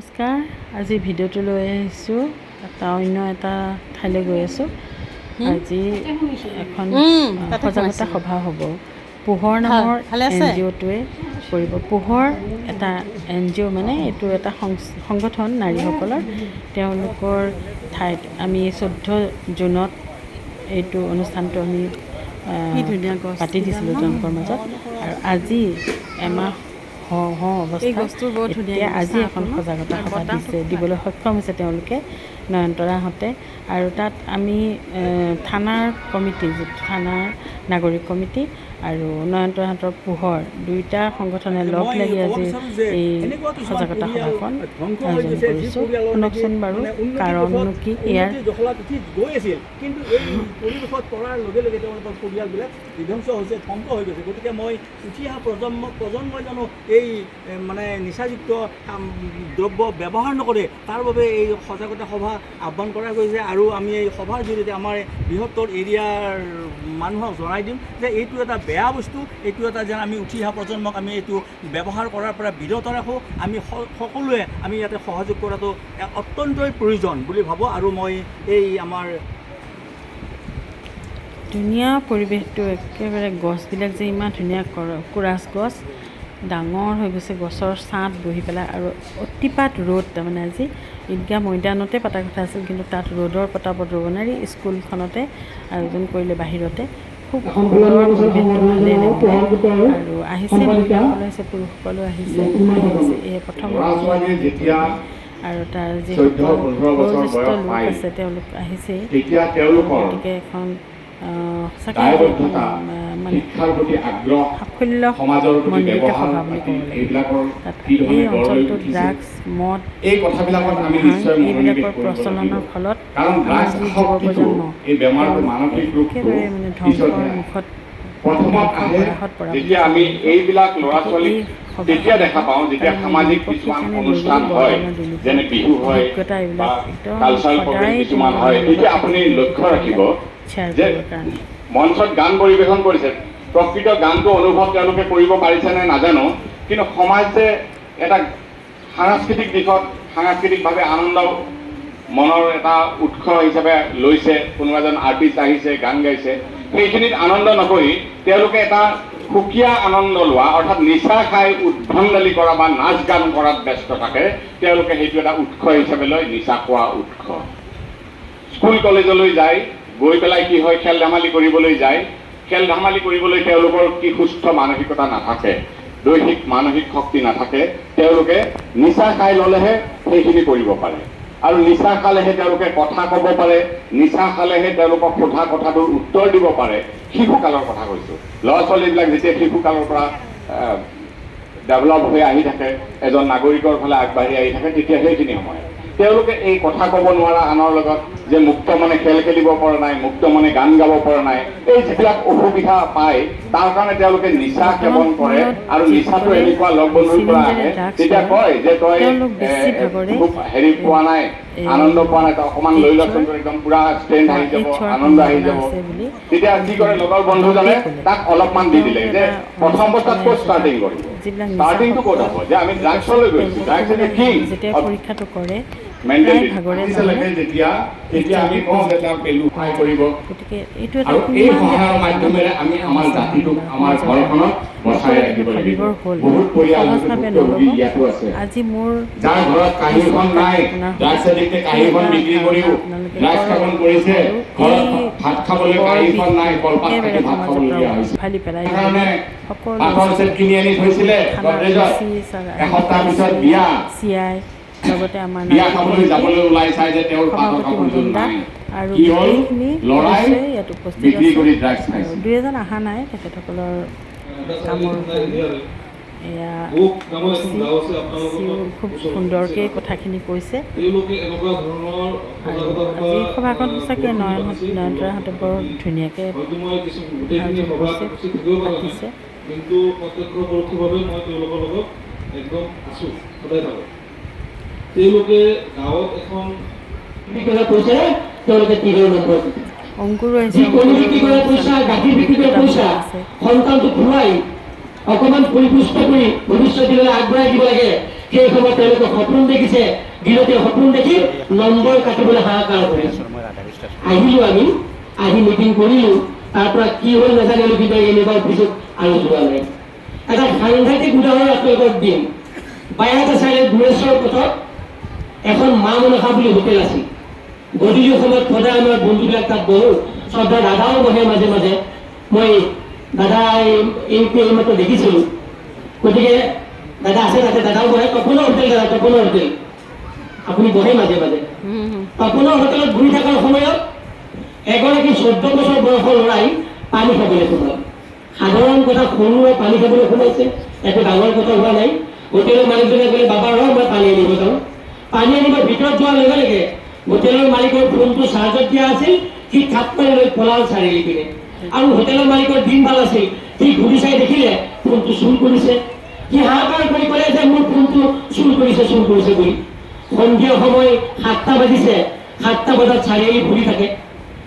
নমস্কাৰ। আজি ভিডিঅ'টো লৈ আহিছোঁ অন্য এটা ঠাইলৈ গৈ আছোঁ। আজি এখন সজাগতা সভা হ'ব। পোহৰ নামৰ NGOটোৱে কৰিব। পোহৰ এটা NGO মানে এইটো এটা সংগঠন নাৰীসকলৰ। তেওঁলোকৰ ঠাইত আমি 14 জুনত এইটো অনুষ্ঠানটো আমি পাতি দিছিলোঁ তেওঁলোকৰ মাজত। আৰু আজি এমাহ অৱস্থা আজি এখন সজাগতা সভা দিবলৈ সক্ষম হৈছে তেওঁলোকে, নয়নতৰাহঁতে। আৰু তাত আমি থানাৰ কমিটি, থানাৰ নাগৰিক কমিটি আৰু নয়নতৰাহঁতৰ পোহৰ দুয়োটা সংগঠনে লগ লাগি আজি এই সজাগতা সভাখন আয়োজন কৰিছোঁ। শুনকচোন বাৰু কাৰণনো কি ইয়াৰ। গৈ আছিল কিন্তু এই পৰিৱেশত পৰাৰ লগে লগে তেওঁলোকৰ পৰিয়ালবিলাক বিধ্বংস হৈছে, ধ্বংস হৈ গৈছে। গতিকে মই উঠি অহা প্ৰজন্মই জানো এই মানে নিচাযুক্ত দ্ৰব্য ব্যৱহাৰ নকৰে, তাৰ বাবে এই সজাগতা সভা আহ্বান কৰা গৈছে। আৰু আমি এই সভাৰ জৰিয়তে আমাৰ বৃহত্তৰ এৰিয়াৰ মানুহক জনাই দিম যে এইটো এটা বেয়া বস্তু, এইটো এটা যেন আমি উঠি অহা প্ৰজন্মক আমি এইটো ব্যৱহাৰ কৰাৰ পৰা বিৰত ৰাখোঁ। আমি সকলোৱে আমি ইয়াতে সহযোগ কৰাটো অত্যন্তই প্ৰয়োজন বুলি ভাবোঁ। আৰু মই এই আমাৰ ধুনীয়া পৰিৱেশটো, একেবাৰে গছবিলাক যে ইমান ধুনীয়া কোৰাছ গছ ডাঙৰ হৈ গৈছে, গছৰ ছাঁত বহি পেলাই। আৰু অতিপাত ৰ'দ, তাৰমানে আজি ঈদগাহ মৈদানতে পতা কথা আছিল, কিন্তু তাত ৰ'দৰ পতাপত ৰ'ব নোৱাৰি স্কুলখনতে আয়োজন কৰিলে বাহিৰতে। খুব সুন্দৰ পৰিৱেশটো, ভালেই লাগিলে। আৰু আহিছে মহিলাসকলো আহিছে, পুৰুষসকলো আহিছে। এই প্ৰথম আৰু তাৰ যিসকল বয়োজ্যেষ্ঠ লোক আছে তেওঁলোক আহিছেই। গতিকে এখন সঁচাকৈ মানে সাফল্যমণ্ডিত সভা বুলি ক'ব লাগিব। তাত এই অঞ্চলটোত ড্ৰাগছ, মদ, এইবিলাকৰ প্ৰচলনৰ ফলত আমাৰ যি যুৱ প্ৰজন্ম একেবাৰে মানে ধ্বংসৰ মুখত যেতিয়া আমি এইবিলাক ল'ৰা ছোৱালীক তেতিয়া দেখা পাওঁ যেতিয়া সামাজিক কিছুমান অনুষ্ঠান হয়, যেনে বিহু হয় বা কালচাৰেল প্ৰগ্ৰেম কিছুমান হয়, তেতিয়া আপুনি লক্ষ্য ৰাখিব যে মঞ্চত গান পৰিৱেশন কৰিছে। প্ৰকৃত গানটো অনুভৱ তেওঁলোকে কৰিব পাৰিছে নে নাজানো, কিন্তু সমাজে এটা সাংস্কৃতিক দিশত সাংস্কৃতিকভাৱে আনন্দ মনৰ এটা উৎস হিচাপে লৈছে। কোনোবা এজন আৰ্টিষ্ট আহিছে, গান গাইছে, সেইখিনিত আনন্দ নকৰি তেওঁলোকে এটা সুকীয়া আনন্দ লোৱা, অৰ্থাৎ নিচা খাই উদ্ভণ্ডালি কৰা বা নাচ গান কৰাত ব্যস্ত থাকে। তেওঁলোকে সেইটো এটা উৎস হিচাপে লয়, নিচা খোৱা উৎস। স্কুল কলেজলৈ যায়, গৈ পেলাই কি হয়, খেল ধেমালি কৰিবলৈ যায়। খেল ধেমালি কৰিবলৈ তেওঁলোকৰ কি সুস্থ মানসিকতা নাথাকে, দৈহিক মানসিক শক্তি নাথাকে। তেওঁলোকে নিচা খাই ল'লেহে সেইখিনি কৰিব পাৰে। আৰু নিচা খালেহে তেওঁলোকে কথা ক'ব পাৰে, নিচা খালেহে তেওঁলোকক সোধা কথাটোৰ উত্তৰ দিব পাৰে। শিশুকালৰ কথা কৈছোঁ। ল'ৰা ছোৱালীবিলাক যেতিয়া শিশুকালৰ পৰা ডেভেলপ হৈ আহি থাকে, এজন নাগৰিকৰ ফালে আগবাঢ়ি আহি থাকে, তেতিয়া সেইখিনি সময় তেওঁলোকে এই কথা ক'ব নোৱাৰা আনৰ লগত, যে মুক্ত মনে খেল খেলিব পৰা নাই, মুক্ত মনে গান গাব পৰা নাই, এই যিবিলাক অসুবিধা পায় তাৰ কাৰণে তেওঁলোকে নিচা সেৱন কৰে। আৰু নিচাটো এনেকুৱা লগ বন্ধুৰ পৰা আহে, তেতিয়া কয় যে তই খুব হেৰি পোৱা নাই, আনন্দ পোৱা নাই, তই অকণমান লৈ লচোন, একদম পুৰা ষ্ট্ৰেন্থ আহি যাব, আনন্দ আহি যাব। তেতিয়া কি কৰে, লগৰ বন্ধুজনে তাক অলপমান দি দিলে যে প্ৰথম অৱস্থাত ক'ত ষ্টাৰ্টিং কৰিব, ষ্টাৰ্টিংটো ক'ত হ'ব, যে আমি ড্ৰাগছলৈ গৈছোঁ, ড্ৰাগছ যেতিয়া পৰীক্ষাটো কৰে মেণ্টেলি ভাগৰে তেতিয়া আমি কওঁ যে তেওঁ পেলু সহায় কৰিব। গতিকে এইটো আৰু এই সহায়ৰ মাধ্যমেৰে আমি আমাৰ জাতিটোক, আমাৰ ঘৰখনত বচাই ৰাখিব লাগিব। বহুত পৰিয়াল ইয়াতো আছে, আজি মোৰ যাৰ ঘৰত কাঁহীখন নাই, ড্ৰাগছ এডিক্টে কাঁহীখন বিক্ৰী কৰিও ড্ৰাগছ সেৱন কৰিছে, ঘৰত ভাত খাবলৈ কাঁহীখন নাই, কলপাত কাটি ভাত খাবলগীয়া হৈছে। সেইকাৰণে পাতৰ চেট কিনি আনি থৈছিলে গডৰেজত, এসপ্তাহ পিছত বিয়া, চিয়াই লগতে আমাৰ বিয়া খাবলৈ যাবলৈ ওলাই চাই যে তেওঁৰ পাতৰ কাপোৰযোৰ নাই। আৰু কি হ'ল, ল'ৰাই ইয়াত উপস্থিত বিক্ৰী আছে। কৰি ড্ৰাগছ খাইছে। দুই এজন অহা নাই, তেখেতসকলৰ কামৰ এয়া খুব সুন্দৰকৈ কথাখিনি কৈছে। আৰু আজি সভাখন সঁচাকৈ নয়নতৰাহঁতে বৰ ধুনীয়াকৈ পাতিছে। কিন্তু প্ৰত্যক্ষ পৰোক্ষভাৱে মই তেওঁলোকৰ লগত একদম আছোঁ, সদায় থাকোঁ। তেওঁলোকে গাঁৱত এখন অংকুৰো আহিছে, সন্তানটো ঘূৰাই অকণমান পৰিপুষ্ট কৰি ভৱিষ্যতলৈ আগবঢ়াই দিব লাগে। সেই সময়ত তেওঁলোকে সপোন দেখিছে, দিনতে সপোন দেখি নম্বৰ কাটিবলৈ হাহাকাৰ কৰে। আহিলোঁ আমি, আহি মিটিং কৰিলোঁ, তাৰ পৰা কি হ'ল নাজানিলোঁ, কিন্তু এনেকুৱা অফিচত আৰু যোৱা নাই। এটা সাংঘাতিক উদাহৰণ আপোনালোকক দিম। বাইহাটা চাইডে গুণেশ্বৰ পথত এখন মা মনসা বুলি হোটেল আছিল। গধূলি সময়ত সদায় আমাৰ বন্ধুবিলাক তাত বহোঁ, শ্ৰদ্ধা দাদাও বহে মাজে মাজে। মই দাদা এইমাত্ৰ দেখিছিলোঁ, গতিকে দাদা আছে তাতে, দাদাও বহে। তপনৰ হোটেল, দাদা তপনৰ হোটেল, আপুনি বহে মাজে মাজে। তপনৰ হোটেলত ঘূৰি থকাৰ সময়ত এগৰাকী 14 বছৰ বয়সৰ ল'ৰাই পানী খাবলৈ সোমাল। সাধাৰণ কথা, সৰুৱে পানী খাবলৈ সোমাইছে, একো ডাঙৰ কথা হোৱা নাই। হোটেলৰ মালিকজনে ক'লে, বাবা ৰ মই পানী আনিব যাওঁ। পানী আনিব ভিতৰত যোৱাৰ লগে লগে হোটেলৰ মালিকৰ ফোনটো চাৰ্জত দিয়া আছিল, সি থাপ মাৰি লৈ পলাল চাৰিআলি পিনে। আৰু হোটেলৰ মালিকৰ দিন ভাল আছিল, সি ঘূৰি চাই দেখিলে ফোনটো চুৰ কৰিছে। সি হাহাকাৰ কৰি ক'লে যে মোৰ ফোনটো চুৰ কৰিছে বুলি। সন্ধিয়া সময় 7টা বাজিছে, 7টা বজাত চাৰিআলি ঘূৰি থাকে।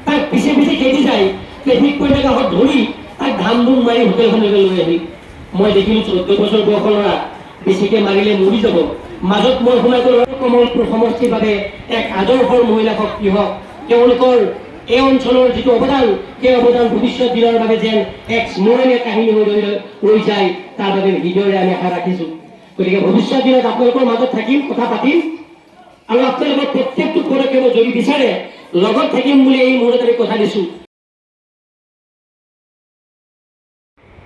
তাক পিছে পিছে খেদি যায়, ট্ৰেফিক পইণ্টৰ কাষত ধৰি তাক ধাম ধুম মাৰি হোটেলখনলৈ লৈ আহিল। মই দেখিলোঁ 14 বছৰ বয়সৰ ল'ৰা, বেছিকৈ মাৰিলে মৰি যাব। মাজত মই সোমাই গ'লোঁ। কমলপুৰ সমষ্টিৰ বাবে এক আদৰ্শৰ মহিলা শক্তি হওক, তেওঁলোকৰ এই অঞ্চলৰ যিটো অৱদান, সেই অৱদান ভৱিষ্যত দিনৰ বাবে যেন এক স্মৰণীয় কাহিনী হৈ ৰৈ যায়, তাৰ বাবে হৃদয়ৰে আমি আশা ৰাখিছোঁ। গতিকে ভৱিষ্যত দিনত আপোনালোকৰ মাজত থাকিম, কথা পাতিম, আৰু আপোনালোকৰ প্ৰত্যেকটো পদক্ষেপত যদি বিচাৰে লগত থাকিম বুলি এই মুহূৰ্তত আমি কথা দিছোঁ।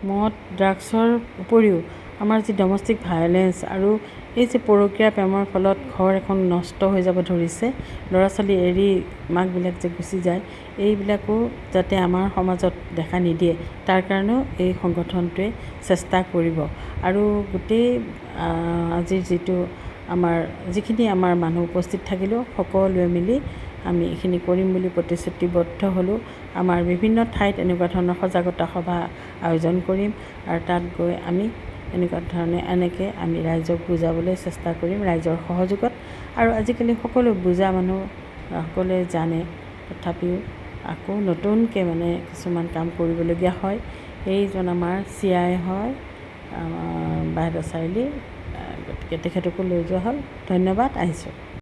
মদ ড্ৰাগছৰ উপৰিও আমাৰ যি ডমেষ্টিক ভায়লেঞ্চ আৰু এই যে পৰকীয়া প্ৰেমৰ ফলত ঘৰ এখন নষ্ট হৈ যাব ধৰিছে, ল'ৰা ছোৱালী এৰি মাকবিলাক যে গুচি যায়, এইবিলাকো যাতে আমাৰ সমাজত দেখা নিদিয়ে, তাৰ কাৰণেও এই সংগঠনটোৱে চেষ্টা কৰিব। আৰু গোটেই আজিৰ যিখিনি আমাৰ মানুহ উপস্থিত থাকিলেও সকলোৱে মিলি আমি এইখিনি কৰিম বুলি প্ৰতিশ্ৰুতিবদ্ধ হ'লোঁ। আমাৰ বিভিন্ন ঠাইত এনেকুৱা ধৰণৰ সজাগতা সভা আয়োজন কৰিম, আৰু তাত গৈ আমি এনেকৈ আমি ৰাইজক বুজাবলৈ চেষ্টা কৰিম ৰাইজৰ সহযোগত। আৰু আজিকালি সকলো বুজা মানুহ সকলোৱে জানে, তথাপিও আকৌ নতুনকৈ কিছুমান কাম কৰিবলগীয়া হয়। এইজন আমাৰ CI হয় বাইহাটা চাৰিআলি, গতিকে তেখেতকো লৈ যোৱা হ'ল। ধন্যবাদ, আহিছোঁ।